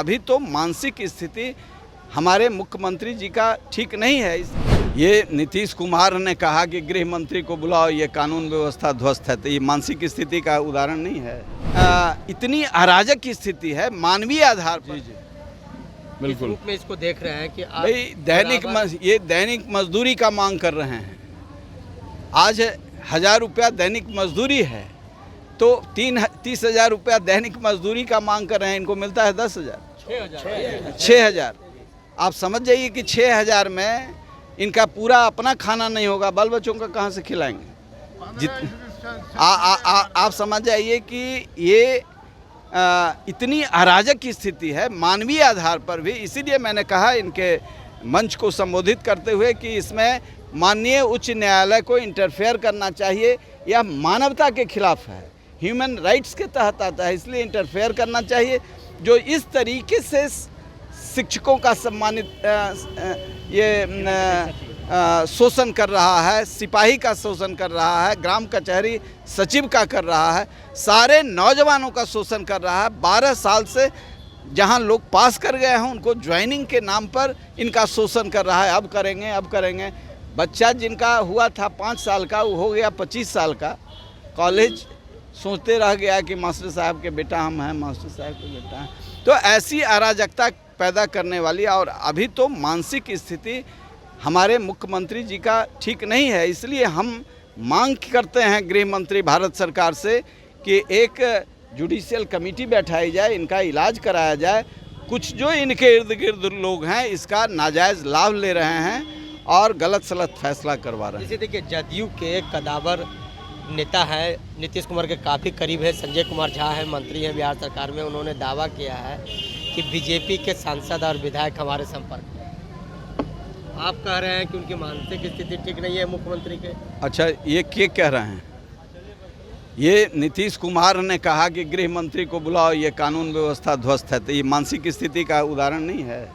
अभी तो मानसिक स्थिति हमारे मुख्यमंत्री जी का ठीक नहीं है। ये नीतीश कुमार ने कहा कि गृह मंत्री को बुलाओ, ये कानून व्यवस्था ध्वस्त है, तो ये मानसिक स्थिति का उदाहरण नहीं है। इतनी अराजक की स्थिति है मानवीय आधार पर। जी बिल्कुल रूप में इसको देख रहे हैं कि भाई ये दैनिक मजदूरी का मांग कर रहे हैं। आज 1000 रुपया दैनिक मजदूरी है, तो 30,000 रुपया दैनिक मजदूरी का मांग कर रहे हैं। इनको मिलता है 10,000 6,000। आप समझ जाइए कि 6,000 में इनका पूरा अपना खाना नहीं होगा, बाल बच्चों का कहाँ से खिलाएंगे। आप समझ जाइए कि ये इतनी अराजक की स्थिति है मानवीय आधार पर भी। इसीलिए मैंने कहा इनके मंच को संबोधित करते हुए कि इसमें माननीय उच्च न्यायालय को इंटरफेयर करना चाहिए। यह मानवता के खिलाफ है, ह्यूमन राइट्स के तहत आता है, इसलिए इंटरफेयर करना चाहिए। जो इस तरीके से शिक्षकों का सम्मानित शोषण कर रहा है, सिपाही का शोषण कर रहा है, ग्राम कचहरी सचिव का कर रहा है, सारे नौजवानों का शोषण कर रहा है। 12 साल से जहां लोग पास कर गए हैं उनको ज्वाइनिंग के नाम पर इनका शोषण कर रहा है। अब करेंगे। बच्चा जिनका हुआ था 5 साल का, वो हो गया 25 साल का। कॉलेज सोचते रह गया कि मास्टर साहब के बेटा हम हैं, मास्टर साहब के बेटा हैं। तो ऐसी अराजकता पैदा करने वाली, और अभी तो मानसिक स्थिति हमारे मुख्यमंत्री जी का ठीक नहीं है। इसलिए हम मांग करते हैं गृह मंत्री भारत सरकार से कि एक जुडिशियल कमेटी बैठाई जाए, इनका इलाज कराया जाए। कुछ जो इनके इर्द गिर्द लोग हैं इसका नाजायज़ लाभ ले रहे हैं और गलत सलत फैसला करवा रहे हैं। जैसे देखिए, जदयू के कदावर नेता है, नीतीश कुमार के काफ़ी करीब है, संजय कुमार झा है, मंत्री हैं बिहार सरकार में। उन्होंने दावा किया है कि बीजेपी के सांसद और विधायक हमारे संपर्क में। आप कह रहे हैं कि उनकी मानसिक स्थिति ठीक नहीं है मुख्यमंत्री के। अच्छा, ये क्या कह रहे हैं? ये नीतीश कुमार ने कहा कि गृह मंत्री को बुलाओ, ये कानून व्यवस्था ध्वस्त है, तो ये मानसिक स्थिति का उदाहरण नहीं है।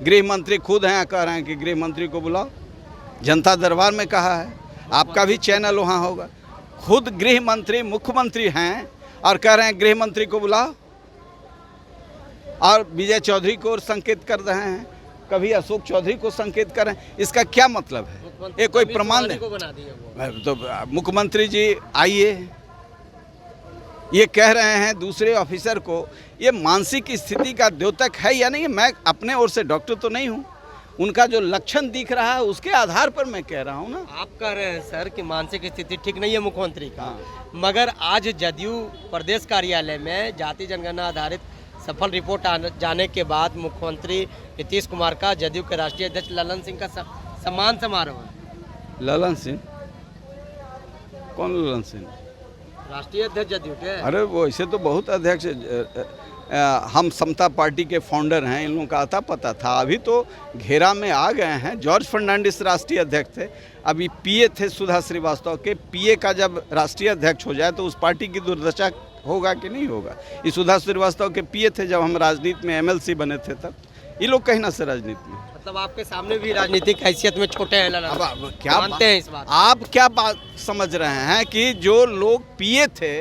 गृह मंत्री खुद हैं, कह रहे हैं कि गृह मंत्री को बुलाओ। जनता दरबार में कहा है, आपका भी चैनल वहाँ होगा। खुद गृह मंत्री मुख्यमंत्री हैं और कह रहे हैं गृह मंत्री को बुलाओ, और विजय चौधरी को संकेत कर रहे हैं, कभी अशोक चौधरी को संकेत कर रहे हैं। इसका क्या मतलब है? ये कोई प्रमाण नहीं। तो मुख्यमंत्री जी आइए, ये कह रहे हैं दूसरे ऑफिसर को। ये मानसिक स्थिति का द्योतक है या नहीं? मैं अपने ओर से डॉक्टर तो नहीं हूँ, उनका जो लक्षण दिख रहा है उसके आधार पर मैं कह रहा हूँ ना। आप कह रहे हैं सर कि मानसिक स्थिति ठीक नहीं है मुख्यमंत्री का, मगर आज जदयू प्रदेश कार्यालय में जाति जनगणना आधारित सफल रिपोर्ट जाने के बाद मुख्यमंत्री नीतीश कुमार का जदयू के राष्ट्रीय अध्यक्ष ललन सिंह का सम्मान समारोह है। ललन सिंह? कौन ललन सिंह? राष्ट्रीय अध्यक्ष जदयू के। अरे वो ऐसे तो बहुत अध्यक्ष, हम समता पार्टी के फाउंडर हैं, इन लोगों का आता पता था। अभी तो घेरा में आ गए हैं। जॉर्ज फर्नांडिस राष्ट्रीय अध्यक्ष थे, अभी पीए थे सुधा श्रीवास्तव के। पीए का जब राष्ट्रीय अध्यक्ष हो जाए तो उस पार्टी की दुर्दशा होगा कि नहीं होगा। ये सुधा श्रीवास्तव के पीए थे जब हम राजनीति में एमएलसी बने थे, तब ये लोग कहीं ना से राजनीति में। मतलब आपके सामने भी राजनीतिक हैसियत में छोटे हैं ललन। अब क्या मानते हैं इस बात? आप क्या बात समझ रहे हैं कि जो लोग पीए थे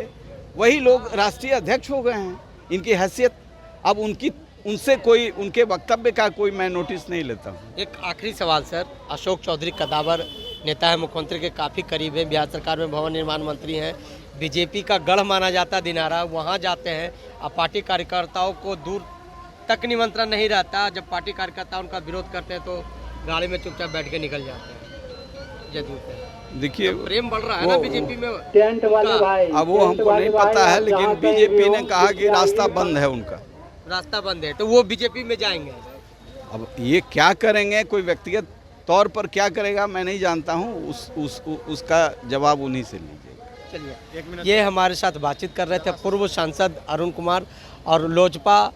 वही लोग राष्ट्रीय अध्यक्ष हो गए हैं? इनकी हैसियत अब उनसे कोई, उनके वक्तव्य का कोई मैं नोटिस नहीं लेता हूँ। एक आखिरी सवाल सर, अशोक चौधरी कदावर नेता है, मुख्यमंत्री के काफ़ी करीब है, बिहार सरकार में भवन निर्माण मंत्री हैं, बीजेपी का गढ़ माना जाता दिनारा। वहाँ जाते हैं, अब पार्टी कार्यकर्ताओं को दूर तक निमंत्रण नहीं रहता। जब पार्टी कार्यकर्ता उनका विरोध करते हैं तो गाड़ी में चुपचाप बैठ के निकल जाते हैं जदयू पे। देखिए, प्रेम बढ़ रहा है ना बीजेपी में। टेंट वाले भाई, अब वो हमको नहीं पता है, लेकिन बीजेपी ने कहा कि रास्ता बंद है, उनका रास्ता बंद है, तो वो बीजेपी में जाएंगे। अब ये क्या करेंगे, कोई व्यक्तिगत तौर पर क्या करेगा मैं नहीं जानता हूँ, उसका जवाब उन्हीं से लीजिए। चलिए, ये हमारे साथ बातचीत कर रहे थे पूर्व सांसद अरुण कुमार और लोजपा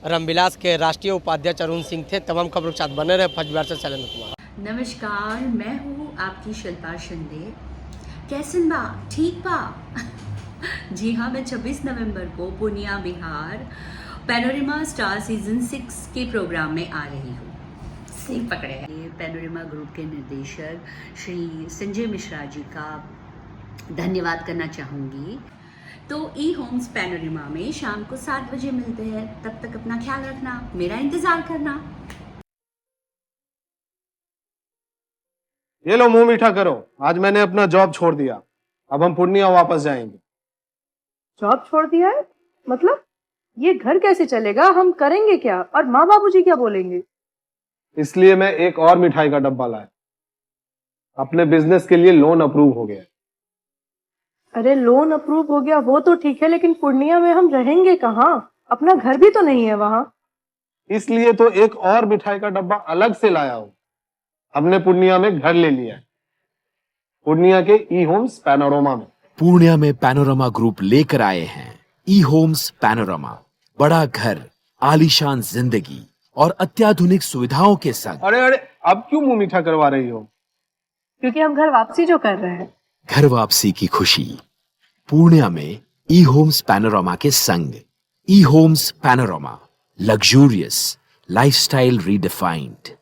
रामविलास के राष्ट्रीय उपाध्यक्ष अरुण सिंह थे। तमाम खबरों के साथ बने रहे फर्स्ट बिहार से शैलेंद्र कुमार। नमस्कार, मैं हूँ आपकी शिल्पा शिंदे। कैसन बा? ठीक बा? जी हाँ, मैं 26 नवंबर को Purnia Bihar panorama star season 6 के प्रोग्राम में आ रही हूँ। सिंह पकड़े हैं। पैनोरमा ग्रुप के निर्देशक श्री संजय मिश्रा जी का धन्यवाद करना चाहूँगी तो ई होम्स पैनोरमा में शाम को 7 बजे मिलते हैं। तब तक अपना ख्याल रखना, मेरा इंतजार करना। ये लो मुंह मीठा करो, आज मैंने अपना जॉब छोड़ दिया, अब हम पूर्णिया वापस जाएंगे। जॉब छोड़ दिया है? मतलब ये घर कैसे चलेगा? हम करेंगे क्या? और माँ बाबूजी क्या बोलेंगे? इसलिए मैं एक और मिठाई का डब्बा लाया। अपने बिजनेस के लिए लोन अप्रूव हो गया। अरे लोन अप्रूव हो गया वो तो ठीक है, लेकिन पूर्णिया में हम रहेंगे कहाँ? अपना घर भी तो नहीं है वहाँ। इसलिए तो एक और मिठाई का डब्बा अलग से लाया हूँ। हमने पूर्णिया में घर ले लिया है, पूर्णिया के ई होम्स पैनोरमा में। पूर्णिया में पैनोरमा ग्रुप लेकर आए हैं ई होम्स पैनोरमा। बड़ा घर, आलीशान जिंदगी और अत्याधुनिक सुविधाओं के संग। अरे अरे, अब क्यों मुंह मीठा करवा रही हो? क्योंकि हम घर वापसी जो कर रहे हैं। घर वापसी की खुशी पूर्णिया में ई होम्स पैनोरमा के संग। E Homes Panorama, luxurious lifestyle redefined.